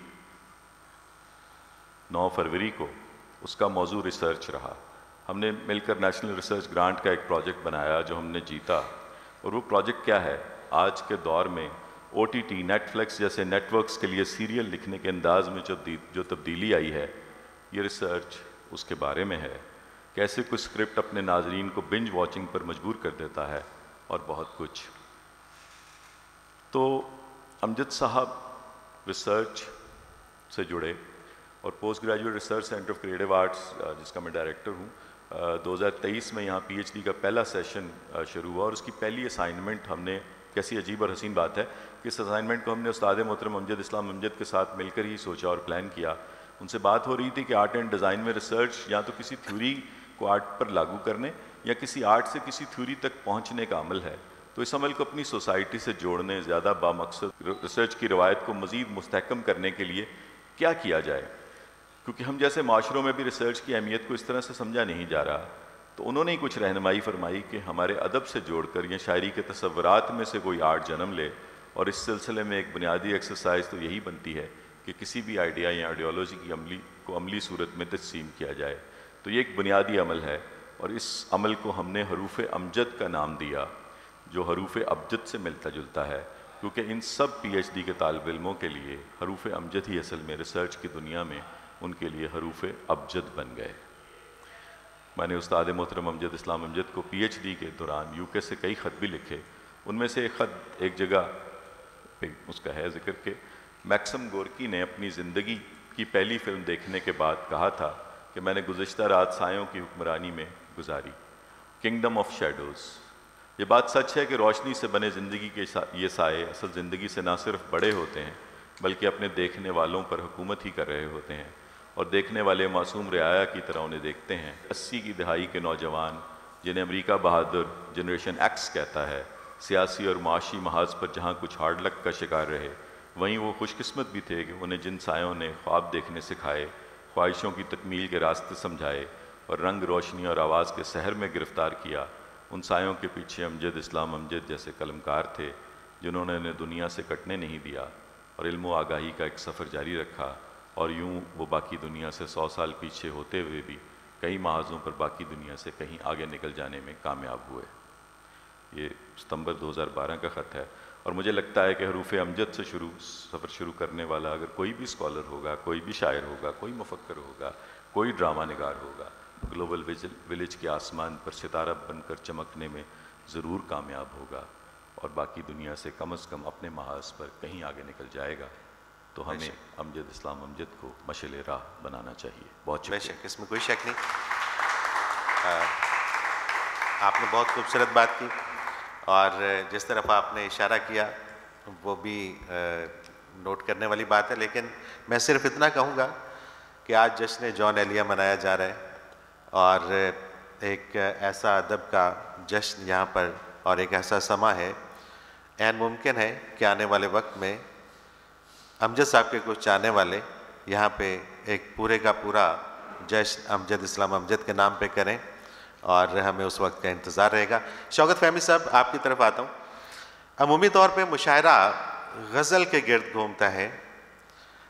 9 फरवरी को, उसका मौजू रिसर्च रहा। हमने मिलकर नेशनल रिसर्च ग्रांट का एक प्रोजेक्ट बनाया जो हमने जीता। और वो प्रोजेक्ट क्या है, आज के दौर में OTT, नेटफ्लिक्स जैसे नेटवर्क्स के लिए सीरियल लिखने के अंदाज में जो तब्दीली आई है, ये रिसर्च उसके बारे में है। कैसे कोई स्क्रिप्ट अपने नाजरीन को बिंज वॉचिंग पर मजबूर कर देता है और बहुत कुछ। तो अमजद साहब रिसर्च से जुड़े और post graduate research centre of creative arts जिसका मैं डायरेक्टर हूँ, 2023 में यहाँ PhD का पहला सेशन शुरू हुआ और उसकी पहली असाइनमेंट हमने, कैसी अजीब और हसीन बात है कि इस असाइनमेंट को हमने उस्ताद मोहतरम अमजद इस्लाम अमजद के साथ मिलकर ही सोचा और प्लान किया। उनसे बात हो रही थी कि आर्ट एंड डिज़ाइन में रिसर्च या तो किसी थ्योरी को आर्ट पर लागू करने या किसी आर्ट से किसी थ्योरी तक पहुँचने का अमल है। तो इस अमल को अपनी सोसाइटी से जोड़ने, ज़्यादा बामकसद रिसर्च की रवायत को मज़ीद मुस्तहकम करने के लिए क्या किया जाए, क्योंकि हम जैसे माशरों में भी रिसर्च की अहमियत को इस तरह से समझा नहीं जा रहा। तो उन्होंने ही कुछ रहनुमाई फरमाई कि हमारे अदब से जोड़कर या शायरी के तसव्वुरात में से कोई आर्ट जन्म ले। और इस सिलसिले में एक बुनियादी एक्सरसाइज तो यही बनती है कि किसी भी आइडिया या आइडियोलॉजी की अमली सूरत में तस्सीम किया जाए। तो ये एक बुनियादी अमल है और इस अमल को हमने हरूफ अमजद का नाम दिया, जो हरूफ अबजद से मिलता जुलता है, क्योंकि इन सब PhD के तालिब इल्मों के लिए हरूफ अमजद ही असल में रिसर्च की दुनिया में उनके लिए हरूफ अबजद बन गए। मैंने उस्ताद मोहतरम अमजद इस्लाम अमजद को PhD के दौरान UK से कई ख़त भी लिखे। उनमें से एक ख़त एक जगह पे उसका है जिक्र के मैक्सम गोर्की ने अपनी ज़िंदगी की पहली फ़िल्म देखने के बाद कहा था कि मैंने गुज़िश्ता रात सायों की हुक्मरानी में गुजारी, किंगडम ऑफ शैडोज़। ये बात सच है कि रोशनी से बने ज़िंदगी के ये साए असल ज़िंदगी से ना सिर्फ बड़े होते हैं बल्कि अपने देखने वालों पर हुकूमत ही कर रहे होते हैं और देखने वाले मासूम रियाया की तरह उन्हें देखते हैं। 80 की दहाई के नौजवान, जिन्हें अमेरिका बहादुर जनरेशन X कहता है, सियासी और माशी महाज पर जहाँ कुछ हार्ड लक का शिकार रहे, वहीं वो खुशकिस्मत भी थे कि उन्हें जिन सायों ने ख्वाब देखने सिखाए, ख्वाहिशों की तकमील के रास्ते समझाए और रंग रोशनी और आवाज़ के सहर में गिरफ़्तार किया, उन सायों के पीछे अमजद इस्लाम अमजद जैसे कलमकार थे जिन्होंने उन्हें दुनिया से कटने नहीं दिया और इल्म व आगाही का एक सफ़र जारी रखा। और यूं वो बाकी दुनिया से 100 साल पीछे होते हुए भी कई महाज़ों पर बाकी दुनिया से कहीं आगे निकल जाने में कामयाब हुए। ये सितंबर 2012 का ख़त है और मुझे लगता है कि हरूफ अमजद से सफ़र शुरू करने वाला अगर कोई भी स्कॉलर होगा, कोई भी शायर होगा, कोई मुफक्कर होगा, कोई ड्रामा निगार होगा, ग्लोबल विलेज के आसमान पर सितारा बनकर चमकने में ज़रूर कामयाब होगा और बाकी दुनिया से कम अपने महाज पर कहीं आगे निकल जाएगा। तो हमें अमजद इस्लाम अमजद को मशअल राह बनाना चाहिए। बहुत बेशक, इसमें कोई शक नहीं। आपने बहुत खूबसूरत बात की और जिस तरफ आपने इशारा किया वो भी नोट करने वाली बात है। लेकिन मैं सिर्फ इतना कहूँगा कि आज जश्न जॉन एलिया मनाया जा रहा है और एक ऐसा अदब का जश्न यहाँ पर और एक ऐसा समा है, ऐन मुमकिन है कि आने वाले वक्त में अमजद साहब के कुछ चाहने वाले यहाँ पे एक पूरे का पूरा जश्न अमजद इस्लाम अमजद के नाम पे करें और हमें उस वक्त का इंतज़ार रहेगा। शौकत फ़हमी साहब, आपकी तरफ आता हूँ। अमूमी तौर पे मुशायरा गज़ल के गिर्द घूमता है,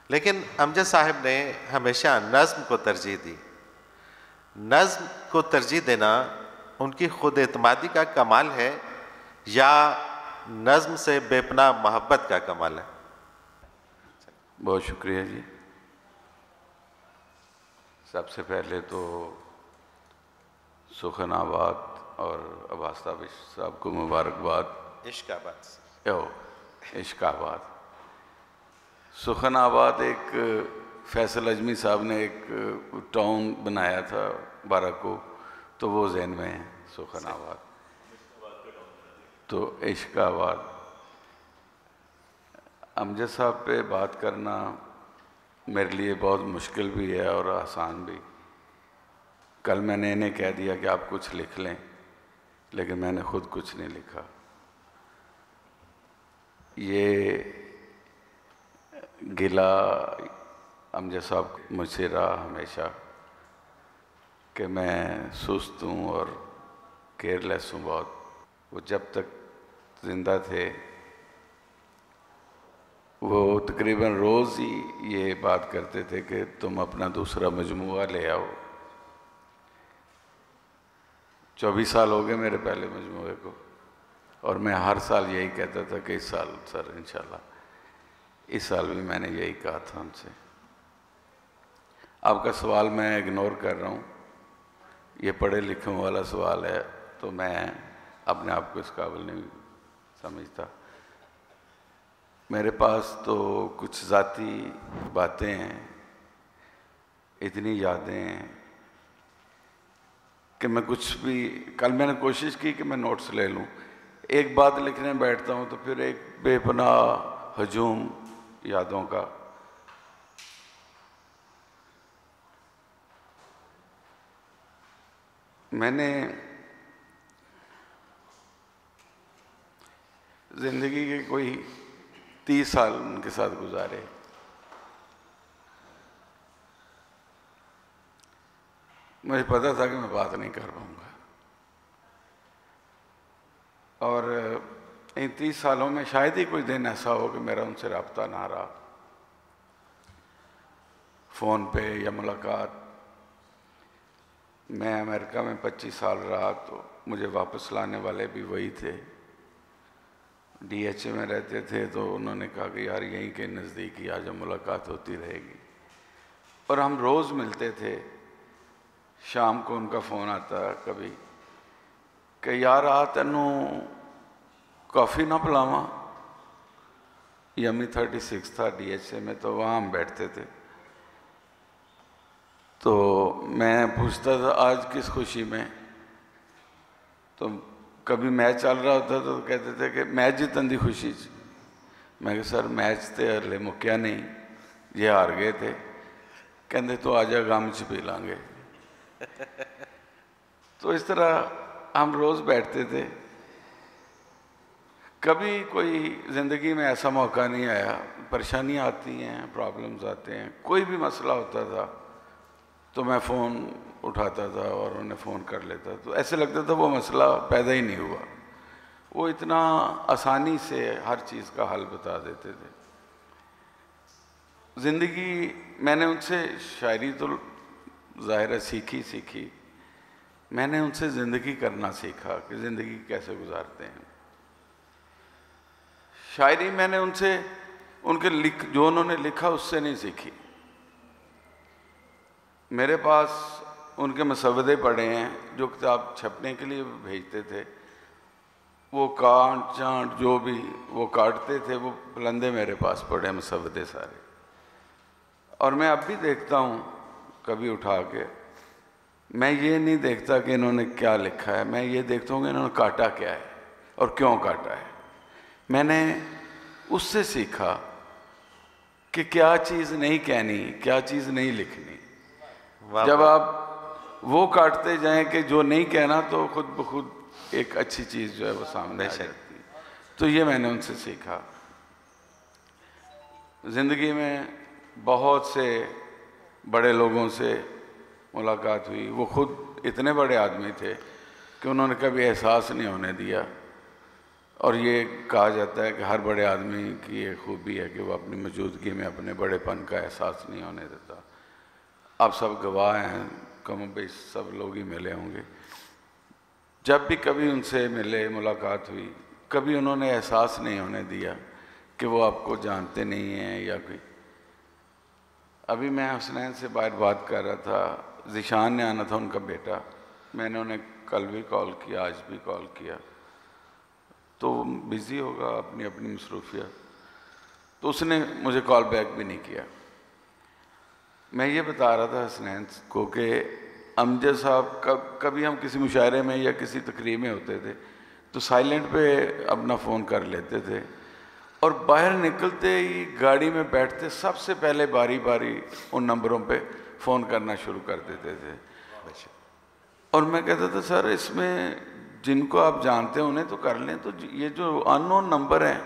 लेकिन अमजद साहब ने हमेशा नज़्म को तरजीह दी। नज़्म को तरजीह देना उनकी खुद एतमादी का कमाल है या नज़्म से बेपनाह मोहब्बत का कमाल है? बहुत शुक्रिया जी। सबसे पहले तो सुखनाबाद और अब्बास साहब को मुबारकबाद। इश्काबाद सुखनाबाद एक फैसल अजमी साहब ने एक टाउन बनाया था 12 को, तो वो जहन में है सुखनाबाद। तो इश्काबाद अमजद साहब पे बात करना मेरे लिए बहुत मुश्किल भी है और आसान भी। कल मैंने इन्हें कह दिया कि आप कुछ लिख लें, लेकिन मैंने खुद कुछ नहीं लिखा। ये गिला अमजद साहब मुझसे रहा हमेशा कि मैं सुस्त हूँ और केयरलेस हूँ बहुत। वो जब तक ज़िंदा थे वो तकरीबन रोज़ ही ये बात करते थे कि तुम अपना दूसरा मजमुआ ले आओ। 24 साल हो गए मेरे पहले मजमुए को और मैं हर साल यही कहता था कि इस साल सर इंशाल्लाह। इस साल भी मैंने यही कहा था उनसे। आपका सवाल मैं इग्नोर कर रहा हूँ, ये पढ़े लिखे वाला सवाल है, तो मैं अपने आप को इस काबिल नहीं समझता। मेरे पास तो कुछ ज़ाती बातें हैं, इतनी यादें हैं कि मैं कुछ भी, कल मैंने कोशिश की कि मैं नोट्स ले लूँ, एक बात लिखने बैठता हूँ तो फिर एक बेपनाह हजूम यादों का। मैंने ज़िंदगी के कोई 30 साल उनके साथ गुजारे। मुझे पता था कि मैं बात नहीं कर पाऊंगा और इन 30 सालों में शायद ही कोई दिन ऐसा हो कि मेरा उनसे रब्ता ना रहा, फ़ोन पे या मुलाकात। मैं अमेरिका में 25 साल रहा तो मुझे वापस लाने वाले भी वही थे। DHA में रहते थे तो उन्होंने कहा कि यार यहीं के नज़दीक ही आज मुलाकात होती रहेगी और हम रोज़ मिलते थे। शाम को उनका फ़ोन आता कभी कि यार आ तेनू कॉफ़ी ना पिलावा। यमी 36 था DHA में, तो वहाँ हम बैठते थे। तो मैं पूछता था आज किस खुशी में, तो कभी मैच चल रहा होता तो कहते थे कि मैच जीतन की खुशी च। मैं सर मैच तो हले मुक्या नहीं, ये हार गए थे। कहते तो आजा गम च पी लांगे। तो इस तरह हम रोज़ बैठते थे। कभी कोई ज़िंदगी में ऐसा मौका नहीं आया, परेशानियाँ आती हैं, प्रॉब्लम्स आते हैं, कोई भी मसला होता था तो मैं फ़ोन उठाता था और उन्हें फ़ोन कर लेता, तो ऐसे लगता था वो मसला पैदा ही नहीं हुआ। वो इतना आसानी से हर चीज़ का हल बता देते थे। ज़िंदगी मैंने उनसे शायरी तो ज़ाहिर है सीखी, मैंने उनसे ज़िंदगी करना सीखा कि ज़िंदगी कैसे गुजारते हैं। शायरी मैंने उनसे जो उन्होंने लिखा उससे नहीं सीखी। मेरे पास उनके मसवदे पड़े हैं जो किताब छपने के लिए भेजते थे। वो कांट चांट जो भी वो काटते थे, वो बुलंदे मेरे पास पड़े हैं मसवदे सारे। और मैं अब भी देखता हूँ कभी उठा के, मैं ये नहीं देखता कि इन्होंने क्या लिखा है, मैं ये देखता हूँ कि इन्होंने काटा क्या है और क्यों काटा है। मैंने उससे सीखा कि क्या चीज़ नहीं कहनी, क्या चीज़ नहीं लिखनी। जब आप वो काटते जाएं कि जो नहीं कहना तो खुद ब खुद एक अच्छी चीज़ जो है वो सामने आ जाती है। तो ये मैंने उनसे सीखा। ज़िंदगी में बहुत से बड़े लोगों से मुलाकात हुई। वो खुद इतने बड़े आदमी थे कि उन्होंने कभी एहसास नहीं होने दिया। और ये कहा जाता है कि हर बड़े आदमी की ये खूबी है कि वो अपनी मौजूदगी में अपने बड़ेपन का एहसास नहीं होने देता। आप सब गवाह हैं, कम बेश सब लोग ही मिले होंगे। जब भी कभी उनसे मिले, मुलाकात हुई, कभी उन्होंने एहसास नहीं होने दिया कि वो आपको जानते नहीं हैं या कोई। अभी मैं हसनैन से बाहर बात कर रहा था, ज़िशान ने आना था, उनका बेटा। मैंने उन्हें कल भी कॉल किया, आज भी कॉल किया, तो बिज़ी होगा अपनी अपनी मसरूफियत, तो उसने मुझे कॉल बैक भी नहीं किया। मैं ये बता रहा था हसनैन को कि अमजद साहब कभी हम किसी मुशायरे में या किसी तकरीर में होते थे तो साइलेंट पे अपना फ़ोन कर लेते थे, और बाहर निकलते ही गाड़ी में बैठते सबसे पहले बारी बारी उन नंबरों पे फ़ोन करना शुरू कर देते थे। और मैं कहता था सर इसमें जिनको आप जानते हैं उन्हें तो कर लें, तो ये जो अननोन नंबर हैं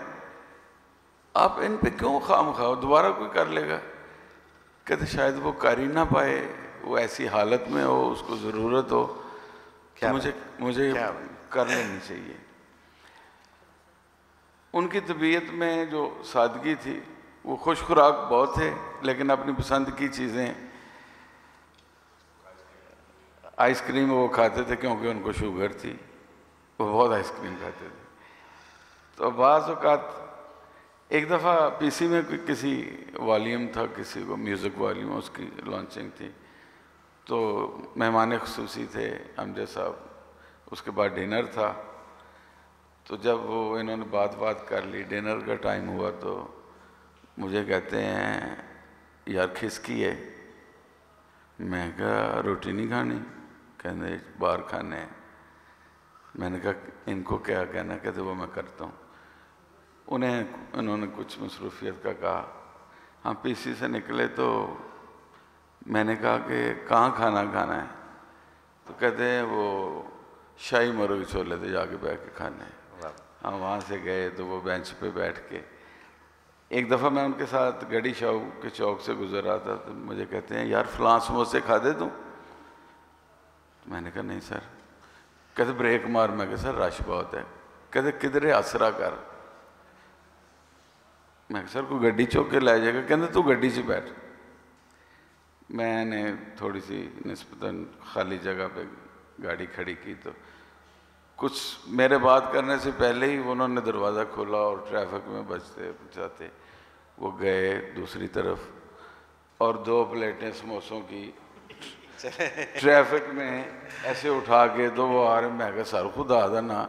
आप इन पे क्यों खामखा, दोबारा कोई कर लेगा। कहते शायद वो कर ही ना पाए, वो ऐसी हालत में हो, उसको ज़रूरत हो, तो मुझे कर लेनी चाहिए। उनकी तबीयत में जो सादगी थी, वो खुश खुराक बहुत थे, लेकिन अपनी पसंद की चीज़ें, आइसक्रीम वो खाते थे क्योंकि उनको शुगर थी, वो बहुत आइसक्रीम खाते थे। तो बाज़ औक़ात एक दफ़ा पीसी में किसी वॉल्यूम था, किसी को म्यूज़िक वॉल्यूम, उसकी लॉन्चिंग थी, तो मेहमान ख़ुसूसी थे अमजद साहब। उसके बाद डिनर था, तो जब वो इन्होंने बात कर ली, डिनर का टाइम हुआ, तो मुझे कहते हैं यार खिसकी है। मैं कहा रोटी नहीं खानी, कहते बाहर खाने हैं। मैंने कहा इनको क्या कहना, कहते वो मैं करता हूँ। उन्होंने कुछ मसरूफियत का कहा। हम पीसी से निकले तो मैंने कहा कि कहाँ खाना खाना है, तो कहते हैं वो शाही मुर्ग छोले थे जाके बैठ के खाने। हम वहाँ से गए तो वो बेंच पे बैठ के, एक दफ़ा मैं उनके साथ गढ़ी शाहू के चौक से गुजर रहा था, तो मुझे कहते हैं यार फलां समोसे खा दे तू। तो मैंने कहा नहीं सर। कहते ब्रेक मार। मैं कहा सर रश बहुत है। कहते किधरे आसरा कर। मैं सर को गड्डी चौक के ला जाएगा। कहते तू गड्डी से बैठ। मैंने थोड़ी सी निस्बतन खाली जगह पे गाड़ी खड़ी की, तो कुछ मेरे बात करने से पहले ही उन्होंने दरवाज़ा खोला और ट्रैफिक में बचते बचाते वो गए दूसरी तरफ, और 2 प्लेटें समोसों की ट्रैफिक में ऐसे उठा के तो वो आ रहे। मैं कहा सर खुदा दा ना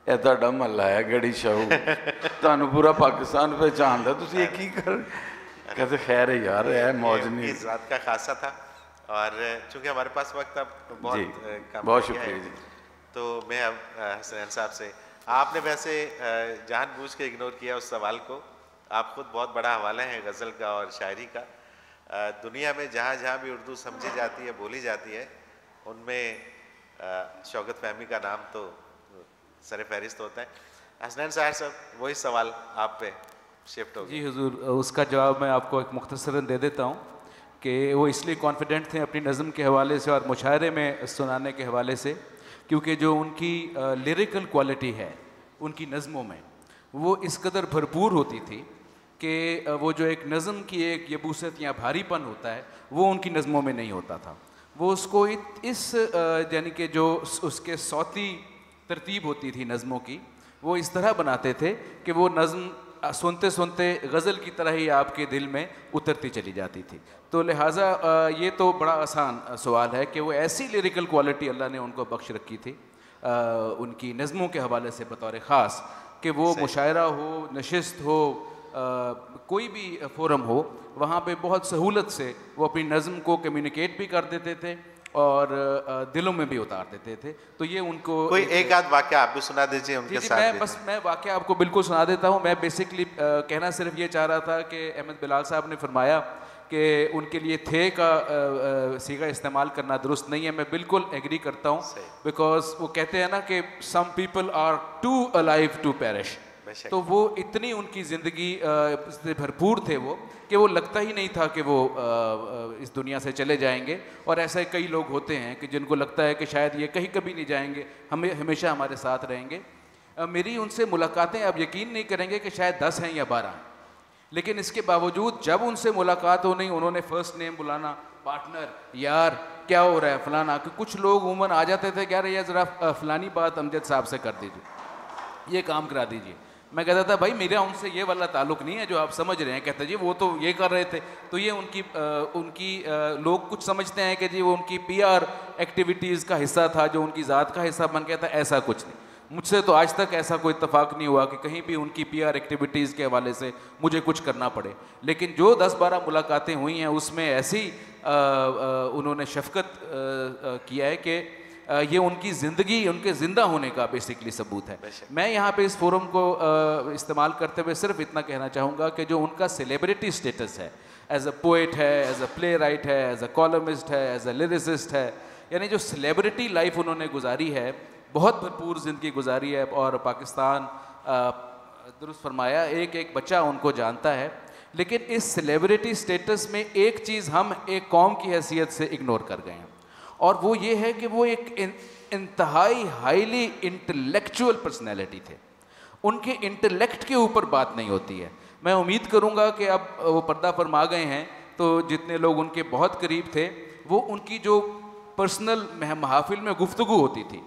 ਇਹ ਤੁਹਾਡਾ ਮਹੱਲਾ ਹੈ ਗੜੀ ਸ਼ਾਹੂ, ਤੁਹਾਨੂੰ पूरा पाकिस्तान पहचानता, तुम ये की कर। कहते खैर है यार, है मौज नहीं। इस बात का खासा था, और चूंकि हमारे पास वक्त अब बहुत शुक्रिया जी। तो मैं अब हसनैन साहब से, आपने वैसे जानबूझ के इग्नोर किया उस सवाल को। आप खुद बहुत बड़ा हवाला है गज़ल का और शायरी का। दुनिया में जहाँ जहाँ भी उर्दू समझी जाती है, बोली जाती है, उनमें शौकत फ़हमी का नाम तो सर फहरिस्त होता है। हसनैन साहब वही सवाल आप पे शिफ्ट हो गया। जी हुजूर, उसका जवाब मैं आपको एक मुख्तसरन दे देता हूँ कि वो इसलिए कॉन्फिडेंट थे अपनी नज़म के हवाले से और मुशायरे में सुनाने के हवाले से, क्योंकि जो उनकी लिरिकल क्वालिटी है उनकी नज़मों में, वो इस कदर भरपूर होती थी कि वो जो एक नज़म की एक यबूसत या भारीपन होता है वो उनकी नज़मों में नहीं होता था। वो उसको इस यानी कि जो उसके सौती तरतीब होती थी नज़मों की, वो इस तरह बनाते थे कि वो नज़म सुनते सुनते गज़ल की तरह ही आपके दिल में उतरती चली जाती थी। तो लिहाजा ये तो बड़ा आसान सवाल है कि वो ऐसी लिरिकल क्वालिटी अल्लाह ने उनको बख्श रखी थी उनकी नज़मों के हवाले से बतौर ख़ास, कि वो मुशायरा हो, नशिस्त हो, कोई भी फोरम हो, वहाँ पे बहुत सहूलत से वो अपनी नज़म को कम्युनिकेट भी कर देते थे और दिलों में भी उतार देते थे। तो ये उनको कोई एक आध वाक़या आप भी सुना दीजिए उनके साथ। मैं वाक़या आपको बिल्कुल सुना देता हूँ। मैं बेसिकली कहना सिर्फ ये चाह रहा था कि अहमद बिलाल साहब ने फरमाया कि उनके लिए थे का सीगा इस्तेमाल करना दुरुस्त नहीं है, मैं बिल्कुल एग्री करता हूँ, बिकॉज वो कहते हैं ना कि some people are too alive to perish, तो वो इतनी उनकी ज़िंदगी से भरपूर थे वो कि वो लगता ही नहीं था कि वो इस दुनिया से चले जाएंगे। और ऐसे कई लोग होते हैं कि जिनको लगता है कि शायद ये कहीं कभी नहीं जाएंगे, हमेशा हमारे साथ रहेंगे। मेरी उनसे मुलाकातें आप यकीन नहीं करेंगे कि शायद 10 हैं या 12 हैं, लेकिन इसके बावजूद जब उनसे मुलाकात हो नहीं, उन्होंने फ़र्स्ट नेम बुलाना, पार्टनर, यार क्या हो रहा है फलाना, कि कुछ लोग उमूमन आ जाते थे, कह रहे यार ज़रा फ़लानी बात अमजद साहब से कर दीजिए, ये काम करा दीजिए। मैं कहता था भाई मेरा उनसे ये वाला ताल्लुक़ नहीं है जो आप समझ रहे हैं। कहते जी वो तो ये कर रहे थे, तो ये उनकी लोग कुछ समझते हैं कि जी वो उनकी PR एक्टिविटीज़ का हिस्सा था जो उनकी ज़ात का हिस्सा बन गया था। ऐसा कुछ नहीं, मुझसे तो आज तक ऐसा कोई इत्तेफाक नहीं हुआ कि कहीं भी उनकी PR एक्टिविटीज़ के हवाले से मुझे कुछ करना पड़े। लेकिन जो 10-12 मुलाकातें हुई हैं उसमें ऐसी उन्होंने शफ़क़त किया है कि ये उनकी ज़िंदगी, उनके ज़िंदा होने का बेसिकली सबूत है। मैं यहाँ पे इस फोरम को इस्तेमाल करते हुए सिर्फ इतना कहना चाहूँगा कि जो उनका सेलिब्रिटी स्टेटस है, एज अ पोइट है, एज अ प्ले राइट है, एज अ कॉलमिस्ट है, एज अ लिरिसिस्ट है, यानी जो सेलिब्रिटी लाइफ उन्होंने गुजारी है, बहुत भरपूर ज़िंदगी गुजारी है। और पाकिस्तान दुरुस्त फरमाया, एक एक बच्चा उनको जानता है। लेकिन इस सेलिब्रिटी स्टेटस में एक चीज़ हम एक कौम की हैसियत से इग्नोर कर गए हैं, और वो ये है कि वो एक इंतहाई हाईली इंटेलेक्चुअल पर्सनैलिटी थे। उनके इंटेलेक्ट के ऊपर बात नहीं होती है। मैं उम्मीद करूँगा कि अब वो पर्दा फरमा गए हैं, तो जितने लोग उनके बहुत करीब थे वो उनकी जो पर्सनल महफिल में गुफ्तगू होती थी,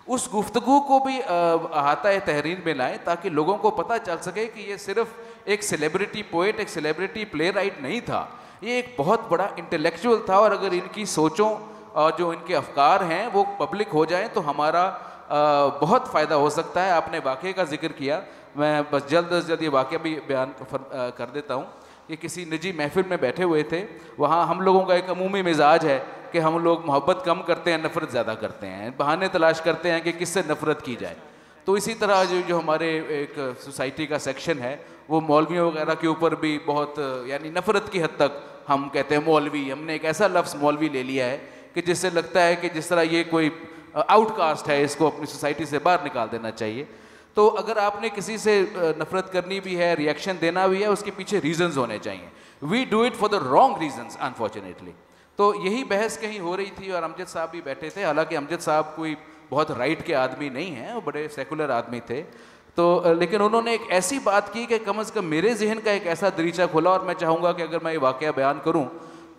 उस गुफ्तगू को भी अहाता तहरीर में लाएँ, ताकि लोगों को पता चल सके कि ये सिर्फ एक सेलिब्रिटी पोइट, एक सेलिब्रिटी प्ले राइट नहीं था, ये एक बहुत बड़ा इंटेलेक्चुअल था। और अगर इनकी सोचों और जो इनके अफकार हैं वो पब्लिक हो जाएं तो हमारा बहुत फ़ायदा हो सकता है। आपने वाक़े का जिक्र किया, मैं बस जल्द अज जल्द ये वाक़या भी बयान कर देता हूँ कि किसी निजी महफिल में बैठे हुए थे। वहाँ हम लोगों का एक अमूमी मिजाज है कि हम लोग मोहब्बत कम करते हैं, नफ़रत ज़्यादा करते हैं, बहाने तलाश करते हैं कि किससे नफ़रत की जाए। तो इसी तरह जो हमारे एक सोसाइटी का सेक्शन है वो मौलवियों वगैरह के ऊपर भी बहुत यानी नफ़रत की हद तक हम कहते हैं मौलवी, हमने एक ऐसा लफ्ज़ मौलवी ले लिया है कि जिससे लगता है कि जिस तरह ये कोई आउटकास्ट है, इसको अपनी सोसाइटी से बाहर निकाल देना चाहिए। तो अगर आपने किसी से नफ़रत करनी भी है, रिएक्शन देना भी है, उसके पीछे रीजंस होने चाहिए। We do it for the wrong reasons unfortunately. तो यही बहस कहीं हो रही थी और अमजद साहब भी बैठे थे। हालांकि अमजद साहब कोई बहुत राइट के आदमी नहीं हैं, वो बड़े सेकुलर आदमी थे। तो लेकिन उन्होंने एक ऐसी बात की कि कम से कम मेरे जहन का एक ऐसा दरीचा खुला, और मैं चाहूँगा कि अगर मैं ये वाक़या बयान करूँ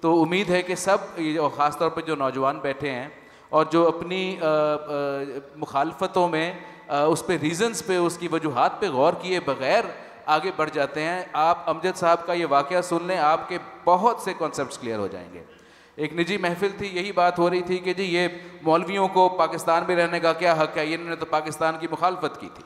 तो उम्मीद है कि सब, ख़ास तौर पर जो नौजवान बैठे हैं और जो अपनी मुखालफतों में उस पे रीज़न्स पे, उसकी वजूहात पे गौर किए बग़ैर आगे बढ़ जाते हैं। आप अमजद साहब का ये वाक़या सुन लें, आपके बहुत से कॉन्सेप्ट्स क्लियर हो जाएंगे। एक निजी महफिल थी, यही बात हो रही थी कि जी ये मौलवियों को पाकिस्तान में रहने का क्या हक़ है, इन्होंने तो पाकिस्तान की मुखालफत की थी।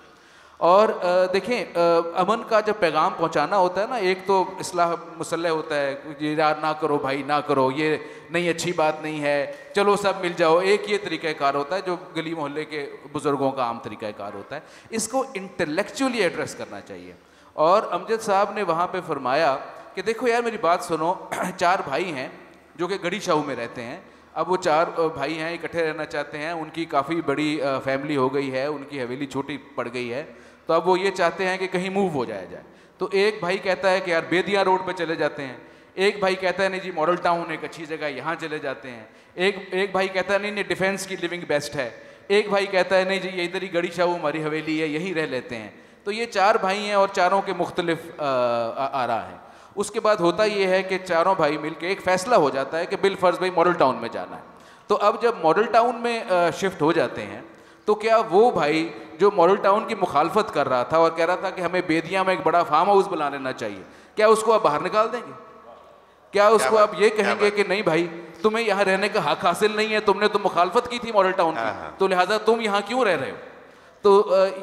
और देखें, अमन का जब पैगाम पहुंचाना होता है ना, एक तो इस्लाह मुसल्लह होता है, ये यार ना करो भाई ना करो, ये नहीं अच्छी बात नहीं है, चलो सब मिल जाओ, एक ये तरीक़ाकार होता है जो गली मोहल्ले के बुज़ुर्गों का आम तरीक़ाकार होता है। इसको इंटेलेक्चुअली एड्रेस करना चाहिए। और अमजद साहब ने वहाँ पे फरमाया कि देखो यार मेरी बात सुनो, 4 भाई हैं जो कि गढ़ी शाहू में रहते हैं। अब वो 4 भाई हैं, इकट्ठे रहना चाहते हैं, उनकी काफ़ी बड़ी फैमिली हो गई है, उनकी हवेली छोटी पड़ गई है, तो अब वो ये चाहते हैं कि कहीं मूव हो जाया जाए। तो एक भाई कहता है कि यार बेदिया रोड पे चले जाते हैं, एक भाई कहता है नहीं जी मॉडल टाउन एक अच्छी जगह, यहाँ चले जाते हैं, एक भाई कहता है नहीं नहीं डिफेंस की लिविंग बेस्ट है, एक भाई कहता है नहीं जी ये इधर ही गढ़ी शाहू हमारी हवेली है, यहीं रह लेते हैं। तो ये 4 भाई हैं और चारों के मुख्तलिफ आरा हैं। उसके बाद होता ये है कि चारों भाई मिलकर एक फ़ैसला हो जाता है कि बिलफर्ज भाई मॉडल टाउन में जाना है। तो अब जब मॉडल टाउन में शिफ्ट हो जाते हैं तो क्या वो भाई जो मॉडल टाउन की मुखालफत कर रहा था और कह रहा था कि हमें बेदिया में एक बड़ा फार्म हाउस बना लेना चाहिए, क्या उसको आप बाहर निकाल देंगे? क्या उसको आप ये कहेंगे कि नहीं भाई तुम्हें यहाँ रहने का हक हासिल नहीं है, तुमने तो मुखालफत की थी मॉडल टाउन की, तो लिहाजा तुम यहाँ क्यों रह रहे हो? तो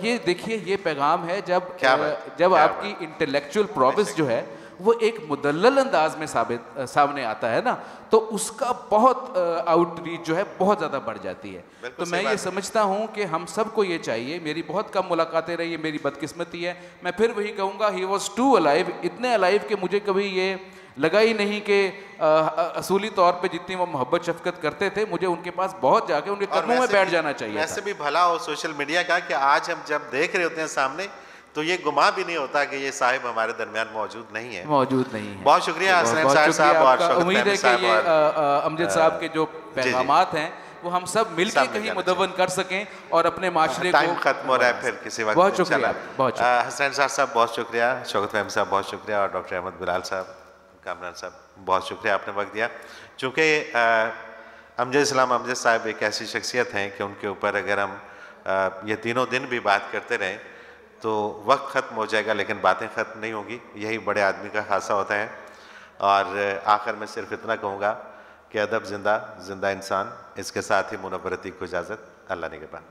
ये देखिए ये पैगाम है जब आपकी इंटेलेक्चुअल प्रोग्रेस जो है वो एक मुदल्लल अंदाज में सामने आता है ना, तो उसका बहुत आउटरीच जो है बहुत ज़्यादा बढ़ जाती है। तो मैं ये समझता हूँ कि हम सबको ये चाहिए, मेरी बहुत कम मुलाकातें रही है, मेरी बदकिस्मती है, मैं फिर वही कहूँगा ही वॉज टू अलाइव, इतने अलाइव कि मुझे कभी ये लगा ही नहीं कि असूली तौर पे जितनी वो मोहब्बत शफकत करते थे, मुझे उनके पास बहुत जाके उनके कदमों में बैठ जाना चाहिए था। वैसे भी भला हो सोशल मीडिया का कि आज हम जब देख रहे होते हैं सामने तो ये गुमा भी नहीं होता कि ये साहिब हमारे दरमियान मौजूद नहीं है। बहुत शुक्रिया हसनैन साहब और शौकत उम्मीद है फहमी कि ये साहब अमजद साहब के जो पैगामात हैं वो हम सब मिलकर कहीं मुदव्वन कर सकें और अपने माशरे को। टाइम खत्म हो रहा है, फिर किसी वक्त। बहुत शुक्रिया, बहुत शुक्रिया हसनैन साहब बहुत शुक्रिया, शौकत फहमी साहब बहुत शुक्रिया, और डॉक्टर अहमद बिलाल साहब, कामरान साहब बहुत शुक्रिया, आपने वक्त दिया। चूँकि अमजद इस्लाम अमजद साहब एक ऐसी शख्सियत हैं कि उनके ऊपर अगर हम ये तीनों दिन भी बात करते रहें तो वक्त ख़त्म हो जाएगा, लेकिन बातें ख़त्म नहीं होगी। यही बड़े आदमी का खासा होता है। और आखिर में सिर्फ इतना कहूँगा कि अदब ज़िंदा, ज़िंदा इंसान। इसके साथ ही मुनव्वरती को इजाज़त। अल्लाह निगहबान।